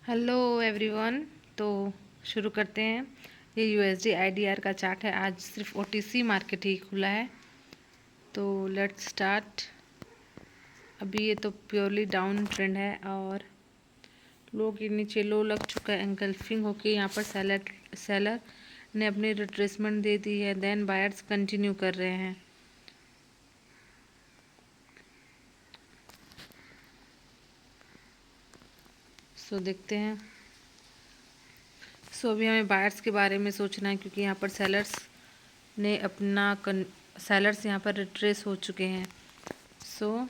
Hello everyone. तो शुरू करते हैं। ये यूएसडी आईडीआर का चार्ट है। आज सिर्फ ओटीसी मार्केट ही खुला है, तो लेट्स स्टार्ट। अभी ये तो प्योरली डाउन ट्रेंड है और लो के नीचे लो लग चुका है। एंगल्फिंग होके यहाँ पर सेलर ने अपनी रिट्रेसमेंट दे दी है, देन बायर्स कंटिन्यू कर रहे हैं। सो देखते हैं। सो अभी हमें बायर्स के बारे में सोचना है, क्योंकि यहाँ पर सेलर्स यहाँ पर रिट्रेस हो चुके हैं। सो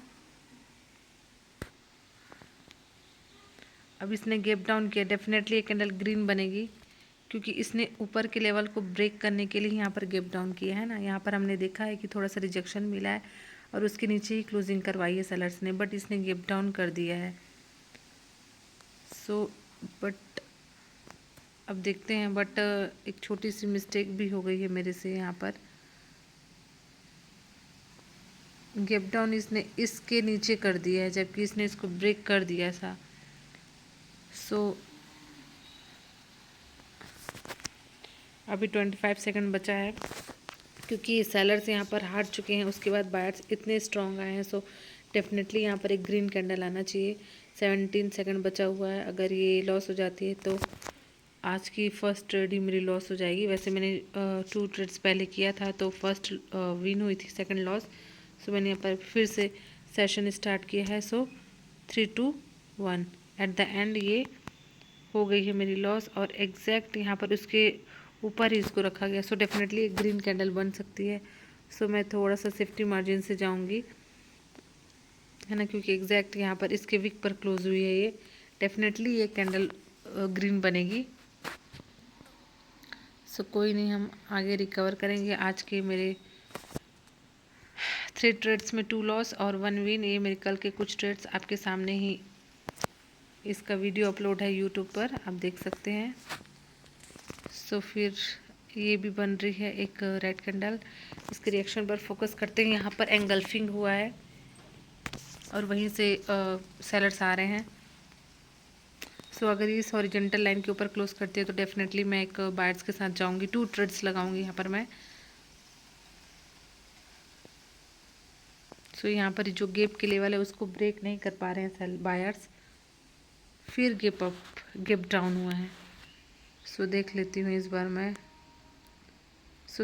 अब इसने गैप डाउन किया, डेफिनेटली ये कैंडल ग्रीन बनेगी, क्योंकि इसने ऊपर के लेवल को ब्रेक करने के लिए यहाँ पर गैप डाउन किया है ना। यहाँ पर हमने देखा है कि थोड़ा सा रिजेक्शन मिला है और उसके नीचे ही क्लोजिंग करवाई है सेलर्स ने, बट इसने गैप डाउन कर दिया है। बट अब देखते हैं। बट एक छोटी सी मिस्टेक भी हो गई है मेरे से। यहाँ पर गैप डाउन इसने इसके नीचे कर दिया है, जबकि इसने इसको ब्रेक कर दिया था। अभी 25 सेकंड बचा है, क्योंकि सेलर्स यहाँ पर हार चुके हैं, उसके बाद बायर्स इतने स्ट्रॉन्ग आए हैं। डेफिनेटली यहाँ पर एक ग्रीन कैंडल आना चाहिए। 17 सेकंड बचा हुआ है। अगर ये लॉस हो जाती है तो आज की फर्स्ट ट्रेड ही मेरी लॉस हो जाएगी। वैसे मैंने 2 ट्रेड्स पहले किया था, तो फर्स्ट विन हुई थी, सेकंड लॉस। मैंने यहाँ पर फिर से सेशन स्टार्ट किया है। 3 2 1 एट द एंड ये हो गई है मेरी लॉस, और एग्जैक्ट यहाँ पर उसके ऊपर ही इसको रखा गया। डेफिनेटली एक ग्रीन कैंडल बन सकती है। मैं थोड़ा सा सेफ्टी मार्जिन से जाऊंगी, है ना, क्योंकि एग्जैक्ट यहाँ पर इसके विक पर क्लोज हुई है। ये डेफिनेटली ये कैंडल ग्रीन बनेगी। कोई नहीं, हम आगे रिकवर करेंगे। आज के मेरे 3 ट्रेड्स में 2 लॉस और 1 विन। ये मेरे कल के कुछ ट्रेड्स आपके सामने ही, इसका वीडियो अपलोड है यूट्यूब पर, आप देख सकते हैं। फिर ये भी बन रही है एक रेड कैंडल। इसके रिएक्शन पर फोकस करते हैं। यहाँ पर एंगल्फिंग हुआ है और वहीं से सेलर्स आ रहे हैं। अगर ये इस हॉरिजॉन्टल लाइन के ऊपर क्लोज करती है तो डेफिनेटली मैं एक बायर्स के साथ जाऊंगी। 2 ट्रेड्स लगाऊंगी यहाँ पर मैं। यहाँ पर जो गैप के लेवल है उसको ब्रेक नहीं कर पा रहे हैं बायर्स, फिर गैप डाउन हुआ है। देख लेती हूँ इस बार मैं।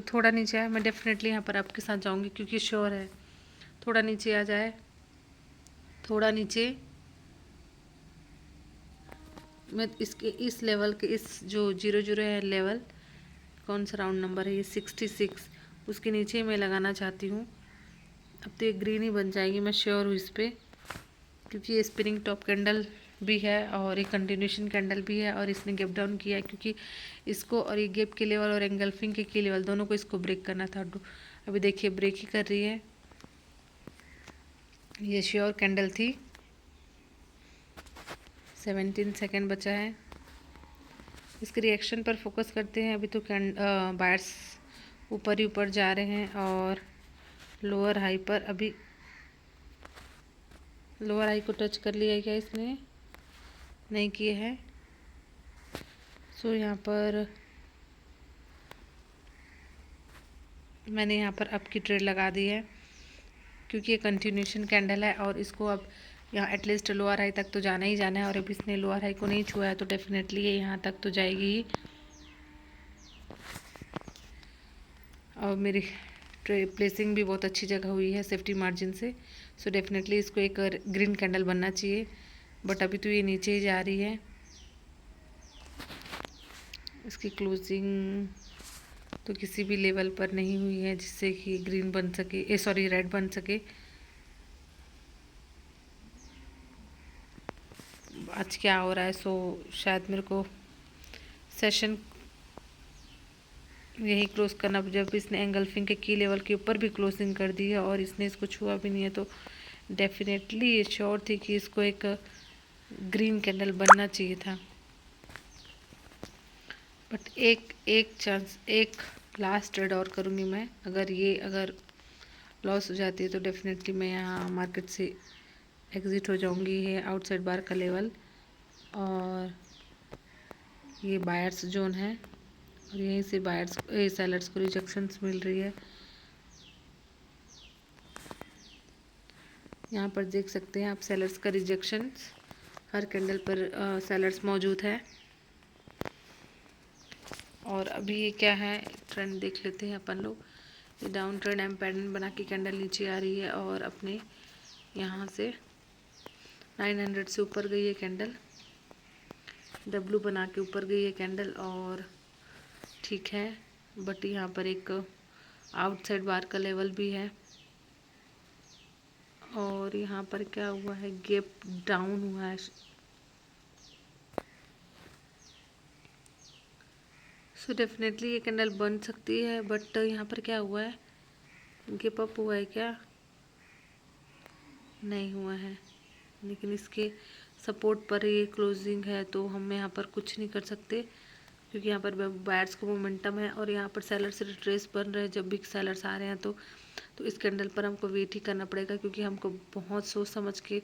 थोड़ा नीचे आए, मैं डेफिनेटली यहाँ पर आपके साथ जाऊंगी, क्योंकि श्योर है थोड़ा नीचे आ जाए, थोड़ा नीचे। मैं इसके इस लेवल के, इस जो 0 है लेवल, कौन सा राउंड नंबर है ये, 66, उसके नीचे मैं लगाना चाहती हूँ। अब तो ये ग्रीन ही बन जाएगी, मैं श्योर हूँ इस पर, क्योंकि ये स्पिनिंग टॉप कैंडल भी है और एक कंटिन्यूशन कैंडल भी है, और इसने गैप डाउन किया है, क्योंकि इसको और ये गैप के लेवल और एंगल्फिंग के लेवल दोनों को इसको ब्रेक करना था। अभी देखिए ब्रेक ही कर रही है। ये श्योर कैंडल थी। 17 सेकंड बचा है। इसके रिएक्शन पर फोकस करते हैं। अभी तो बायर्स ऊपर ही ऊपर जा रहे हैं, और लोअर हाई पर अभी लोअर हाई को टच कर लिया है क्या इसने? नहीं किए हैं। यहाँ पर मैंने यहाँ पर अप की ट्रेड लगा दी है, क्योंकि ये कंटिन्यूशन कैंडल है और इसको अब यहाँ एटलीस्ट लोअर हाई तक तो जाना ही जाना है, और अब इसने लोअर हाई को नहीं छुआ है तो डेफिनेटली ये यहाँ तक तो जाएगी ही। और मेरी प्लेसिंग भी बहुत अच्छी जगह हुई है सेफ्टी मार्जिन से। डेफिनेटली इसको एक ग्रीन कैंडल बनना चाहिए, बट अभी तो ये नीचे ही जा रही है। इसकी क्लोजिंग तो किसी भी लेवल पर नहीं हुई है जिससे कि ग्रीन बन सके, सॉरी रेड बन सके। आज क्या हो रहा है? शायद मेरे को सेशन यही क्लोज करना, जब इसने एंगल्फिंग के की लेवल के ऊपर भी क्लोजिंग कर दी है और इसने इसको छुआ भी नहीं है, तो डेफिनेटली ये श्योर थी कि इसको एक ग्रीन कैंडल बनना चाहिए था। बट एक चांस, एक लास्ट ट्रेड और करूँगी मैं। अगर लॉस हो जाती है तो डेफिनेटली मैं यहाँ मार्केट से एग्ज़िट हो जाऊँगी। ये आउटसाइड बार का लेवल, और ये बायर्स जोन है और यहीं से बायर्स सेलर्स को रिजेक्शंस मिल रही है। यहाँ पर देख सकते हैं आप सेलर्स का रिजेक्शंस, हर कैंडल पर सेलर्स मौजूद है। और अभी ये क्या है, ट्रेंड देख लेते हैं अपन लोग। ये डाउन ट्रेंड एम पैटर्न बना के कैंडल नीचे आ रही है और अपने यहाँ से 900 से ऊपर गई है कैंडल, डब्लू बना के ऊपर गई है कैंडल और ठीक है। बट यहाँ पर एक आउटसाइड बार का लेवल भी है और यहाँ पर क्या हुआ है, गैप डाउन हुआ है। सो डेफिनेटली ये कैंडल बन सकती है, बट यहाँ पर क्या हुआ है, गैप अप हुआ है क्या, नहीं हुआ है। लेकिन इसके सपोर्ट पर ये क्लोजिंग है तो हम यहाँ पर कुछ नहीं कर सकते क्योंकि यहाँ पर बायर्स को मोमेंटम है और यहाँ पर सेलर से रिट्रेस बन रहे हैं। जब भी सेलर्स आ रहे हैं तो इस कैंडल पर हमको वेट ही करना पड़ेगा क्योंकि हमको बहुत सोच समझ के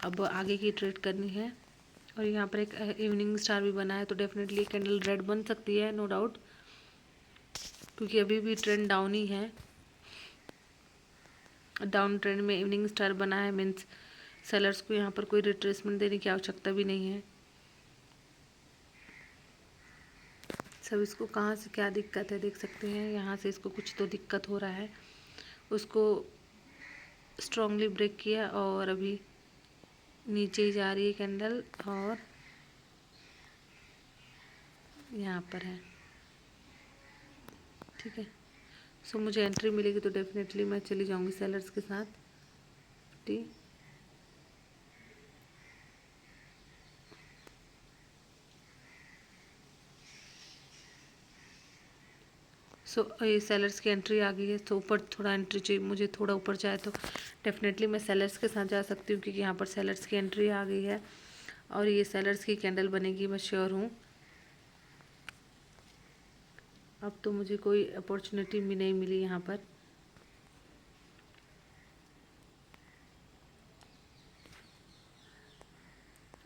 अब आगे की ट्रेड करनी है। और यहाँ पर एक इवनिंग स्टार भी बना है तो डेफिनेटली कैंडल रेड बन सकती है, नो डाउट, क्योंकि अभी भी ट्रेंड डाउन ही है। डाउन ट्रेंड में इवनिंग स्टार बना है मीन्स सेलर्स को यहाँ पर कोई रिट्रेसमेंट देने की आवश्यकता भी नहीं है। सब इसको कहाँ से क्या दिक्कत है देख सकते हैं, यहाँ से इसको कुछ तो दिक्कत हो रहा है, उसको स्ट्रांगली ब्रेक किया और अभी नीचे ही जा रही है कैंडल और यहाँ पर है, ठीक है। सो मुझे एंट्री मिलेगी तो डेफिनेटली मैं चली जाऊँगी सेलर्स के साथ। ठीक, सो ये सेलर्स की एंट्री आ गई है तो ऊपर थोड़ा एंट्री चाहिए मुझे, थोड़ा ऊपर जाए तो डेफिनेटली मैं सेलर्स के साथ जा सकती हूँ क्योंकि यहाँ पर सेलर्स की एंट्री आ गई है और ये सेलर्स की कैंडल बनेगी, मैं श्योर हूँ। अब तो मुझे कोई अपॉर्चुनिटी भी नहीं मिली यहाँ पर।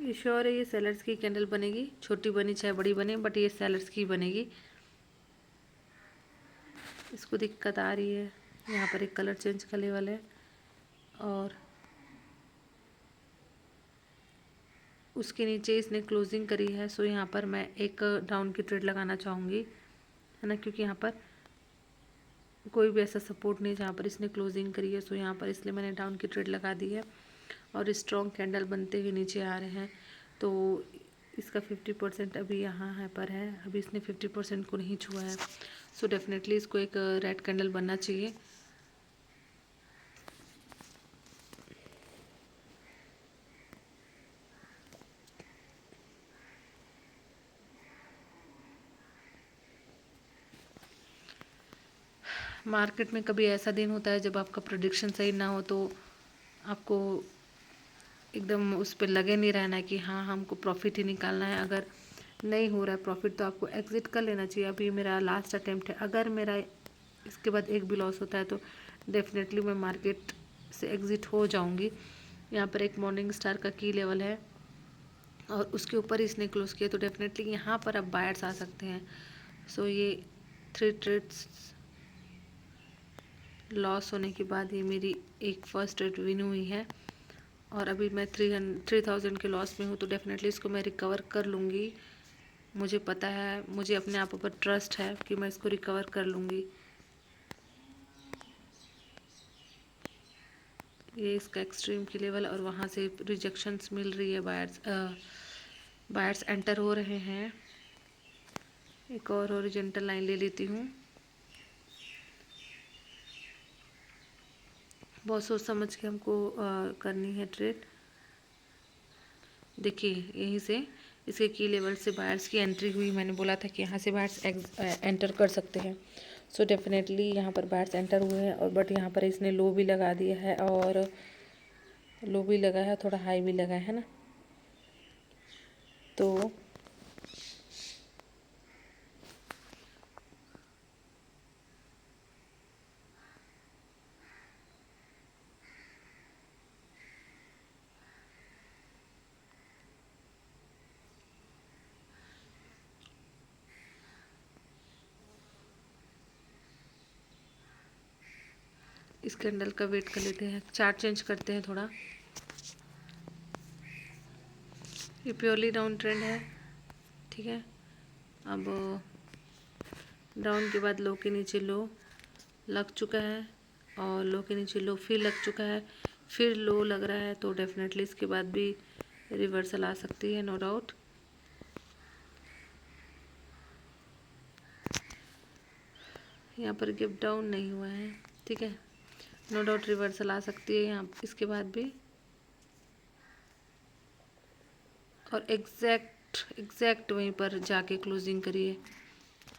ये श्योर है ये सेलर्स की कैंडल बनेगी, छोटी बनी चाहे बड़ी बने बट ये सेलर्स की बनेगी। इसको दिक्कत आ रही है, यहाँ पर एक कलर चेंज का लेवल है और उसके नीचे इसने क्लोजिंग करी है। सो यहाँ पर मैं एक डाउन की ट्रेड लगाना चाहूँगी, है ना, क्योंकि यहाँ पर कोई भी ऐसा सपोर्ट नहीं जहाँ पर इसने क्लोजिंग करी है। सो यहाँ पर इसलिए मैंने डाउन की ट्रेड लगा दी है और स्ट्रॉन्ग कैंडल बनते हुए नीचे आ रहे हैं तो इसका 50% अभी यहाँ है पर है, अभी इसने 50% को नहीं छुआ है। सो डेफिनेटली इसको एक रेड कैंडल बनना चाहिए। मार्केट में कभी ऐसा दिन होता है जब आपका प्रेडिक्शन सही ना हो तो आपको एकदम उस पर लगे नहीं रहना है कि हाँ हमको प्रॉफिट ही निकालना है। अगर नहीं हो रहा है प्रॉफिट तो आपको एग्ज़िट कर लेना चाहिए। अभी मेरा लास्ट अटेम्प्ट है, अगर मेरा इसके बाद एक भी लॉस होता है तो डेफिनेटली मैं मार्केट से एग्ज़िट हो जाऊंगी। यहाँ पर एक मॉर्निंग स्टार का की लेवल है और उसके ऊपर इसने क्लोज किया तो डेफिनेटली यहाँ पर अब बायर्स आ सकते हैं। सो ये 3 ट्रेड्स लॉस होने के बाद ये मेरी एक फर्स्ट ट्रेड विन हुई है और अभी मैं 3000 के लॉस में हूँ तो डेफिनेटली इसको मैं रिकवर कर लूँगी। मुझे पता है, मुझे अपने आप पर ट्रस्ट है कि मैं इसको रिकवर कर लूँगी। ये इसका एक्सट्रीम की लेवल और वहाँ से रिजेक्शंस मिल रही है, बायर्स एंटर हो रहे हैं। एक और हॉरिजॉन्टल लाइन ले लेती हूँ, बहुत सोच समझ के हमको करनी है ट्रेड। देखिए यहीं से इसके की लेवल से बायर्स की एंट्री हुई, मैंने बोला था कि यहाँ से बायर्स एंटर कर सकते हैं। सो डेफिनेटली यहाँ पर बायर्स एंटर हुए हैं और बट यहाँ पर इसने लो भी लगा दिया है और लो भी लगा है, थोड़ा हाई भी लगा है ना, तो इस कैंडल का वेट कर लेते हैं, चार्ट चेंज करते हैं थोड़ा। ये प्योरली डाउन ट्रेंड है, ठीक है। अब डाउन के बाद लो के नीचे लो लग चुका है और लो के नीचे लो फिर लग चुका है, फिर लो लग रहा है, तो डेफिनेटली इसके बाद भी रिवर्सल आ सकती है, नो डाउट। यहाँ पर गिव डाउन नहीं हुआ है, ठीक है, नो डाउट रिवर्सल आ सकती है यहाँ इसके बाद भी। और एग्जैक्ट वहीं पर जाके क्लोजिंग करिए।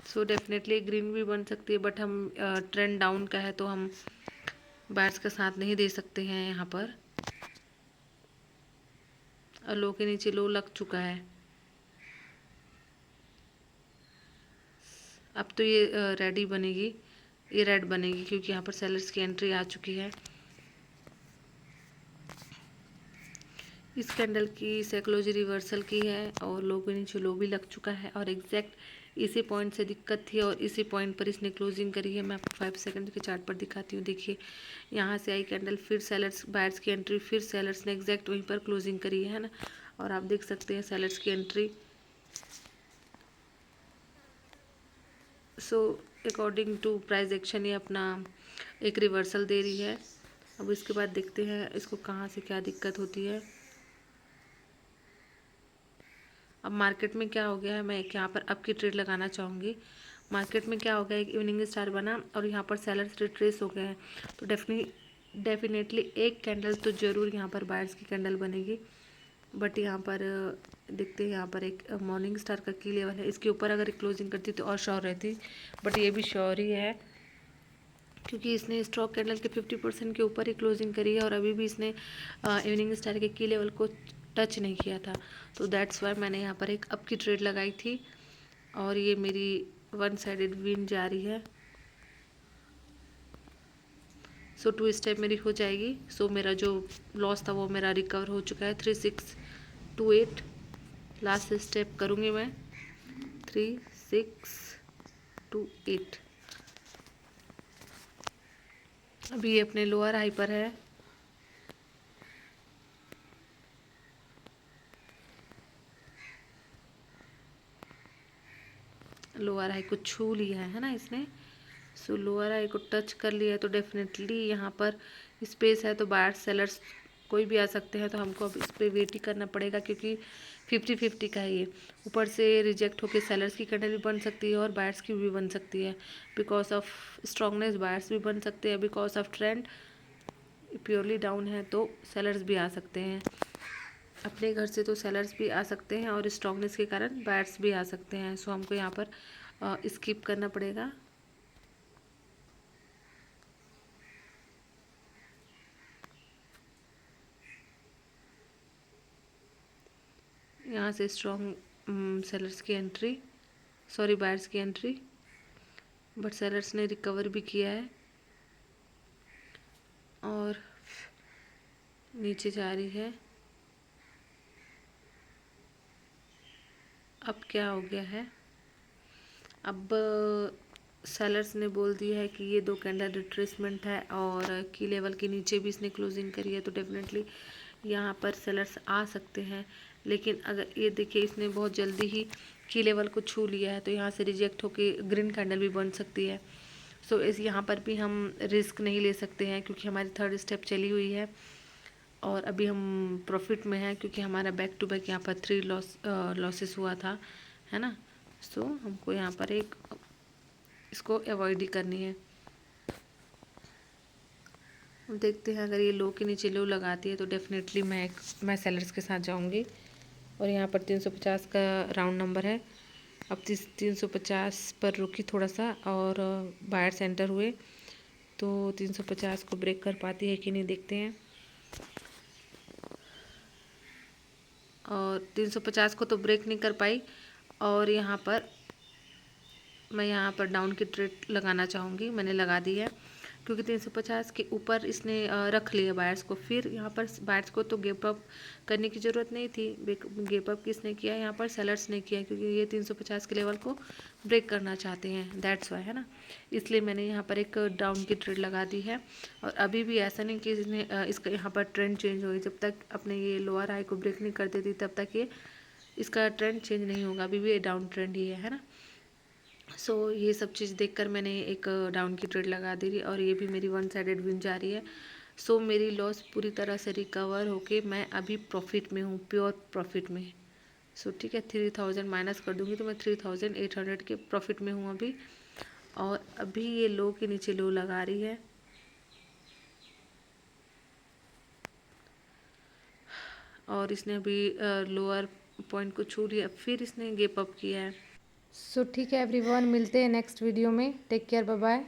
सो डेफिनेटली ग्रीन भी बन सकती है, बट हम ट्रेंड डाउन का है तो हम बायर्स का साथ नहीं दे सकते हैं यहाँ पर। और लो के नीचे लो लग चुका है। अब तो ये रेडी बनेगी, ये रेड बनेगी क्योंकि यहाँ पर सेलर्स की एंट्री आ चुकी है। इस कैंडल की साइकोलॉजी रिवर्सल की है और लो के नीचे लो भी लग चुका है और एग्जैक्ट इसी पॉइंट से दिक्कत थी और इसी पॉइंट पर इसने क्लोजिंग करी है। मैं आपको 5 सेकंड के चार्ट पर दिखाती हूँ। देखिए यहाँ से आई कैंडल, फिर सेलर्स बायर्स की एंट्री, फिर सेलर्स ने एग्जैक्ट वहीं पर क्लोजिंग करी है ना। और आप देख सकते हैं सेलर्स की entry. So according to price action ये अपना एक रिवर्सल दे रही है। अब इसके बाद देखते हैं इसको कहाँ से क्या दिक्कत होती है। अब मार्केट में क्या हो गया है, मैं यहाँ पर अप की ट्रेड लगाना चाहूँगी। मार्केट में क्या हो गया, एक इवनिंग स्टार बना और यहाँ पर सेलर्स रिट्रेस हो गए हैं, तो डेफिनेटली एक कैंडल तो ज़रूर यहाँ पर बायर्स की कैंडल बनेगी। बट यहाँ पर देखते हैं, यहाँ पर एक मॉर्निंग स्टार का की लेवल है, इसके ऊपर अगर क्लोजिंग करती तो और श्योर रहती, बट ये भी श्योर ही है क्योंकि इसने स्टॉक कैंडल के 50% के ऊपर ही क्लोजिंग करी है और अभी भी इसने इवनिंग स्टार के की लेवल को टच नहीं किया था। तो दैट्स वाई मैंने यहाँ पर एक अप की ट्रेड लगाई थी और ये मेरी वन साइडेड विन जा रही है। सो 2 स्टेप मेरी हो जाएगी। सो मेरा जो लॉस था वो मेरा रिकवर हो चुका है। 3628 लास्ट स्टेप करूँगी मैं, 3628। अभी ये अपने लोअर हाई पर है। लोअर हाई को छू लिया है ना इसने। सो लोअर हाई को टच कर लिया है तो डेफिनेटली यहाँ पर स्पेस है, तो बायर्स सेलर्स कोई भी आ सकते हैं। तो हमको अब इस पर वेट ही करना पड़ेगा क्योंकि 50-50 का है ये। ऊपर से रिजेक्ट होकर सेलर्स की कैंडल भी बन सकती है और बायर्स की भी बन सकती है। बिकॉज ऑफ स्ट्रॉन्गनेस बायर्स भी बन सकते हैं, because of trend purely down है तो सेलर्स भी आ सकते हैं। अपने घर से तो सेलर्स भी आ सकते हैं और स्ट्रॉन्गनेस के कारण बायर्स भी आ सकते हैं। सो हमको यहाँ पर स्किप करना पड़ेगा। यहाँ से स्ट्रॉन्ग सेलर्स की एंट्री, सॉरी बायर्स की एंट्री, बट सेलर्स ने रिकवर भी किया है और नीचे जा रही है। अब क्या हो गया है, अब सेलर्स ने बोल दिया है कि ये 2 कैंडल रिट्रेसमेंट है और की लेवल के नीचे भी इसने क्लोजिंग करी है, तो डेफिनेटली यहाँ पर सेलर्स आ सकते हैं। लेकिन अगर ये देखिए इसने बहुत जल्दी ही की लेवल को छू लिया है तो यहाँ से रिजेक्ट होके ग्रीन कैंडल भी बन सकती है। सो इस यहाँ पर भी हम रिस्क नहीं ले सकते हैं क्योंकि हमारी 3rd स्टेप चली हुई है और अभी हम प्रॉफिट में हैं क्योंकि हमारा बैक टू बैक यहाँ पर 3 लॉसेस हुआ था, है ना। सो हमको यहाँ पर एक इसको अवॉइड ही करनी है। देखते हैं अगर ये लो के नीचे लो लगाती है तो डेफिनेटली मैं सेलर्स के साथ जाऊंगी। और यहाँ पर 350 का राउंड नंबर है। अब 350 पर रुकी थोड़ा सा और बायर सेंटर हुए, तो 350 को ब्रेक कर पाती है कि नहीं देखते हैं। और 350 को तो ब्रेक नहीं कर पाई और यहाँ पर मैं यहाँ पर डाउन की ट्रेड लगाना चाहूँगी, मैंने लगा दी है। क्योंकि 350 के ऊपर इसने रख लिया बायर्स को। फिर यहाँ पर बायर्स को तो गेप अप करने की ज़रूरत नहीं थी, गेप अप किसने किया, यहाँ पर सेलर्स ने किया, क्योंकि ये 350 के लेवल को ब्रेक करना चाहते हैं, दैट्स वाई, है ना। इसलिए मैंने यहाँ पर एक डाउन की ट्रेड लगा दी है। और अभी भी ऐसा नहीं कि इसने इसका यहाँ पर ट्रेंड चेंज हो, जब तक अपने ये लोअर हाई को ब्रेक नहीं कर देती तब तक ये इसका ट्रेंड चेंज नहीं होगा, अभी भी ये डाउन ट्रेंड ही है ना। सो ये सब चीज़ देखकर मैंने एक डाउन की ट्रेड लगा दी थी, और ये भी मेरी वन साइडेड विन जा रही है। सो मेरी लॉस पूरी तरह से रिकवर होके मैं अभी प्रॉफिट में हूँ, प्योर प्रॉफिट में। सो ठीक है, 3000 माइनस कर दूँगी तो मैं 3800 के प्रॉफिट में हूँ अभी। और अभी ये लो के नीचे लो लगा रही है, और इसने अभी लोअर पॉइंट को छू लिया, फिर इसने गेप अप किया है। सो ठीक है एवरीवन, मिलते हैं नेक्स्ट वीडियो में। Take care, bye bye.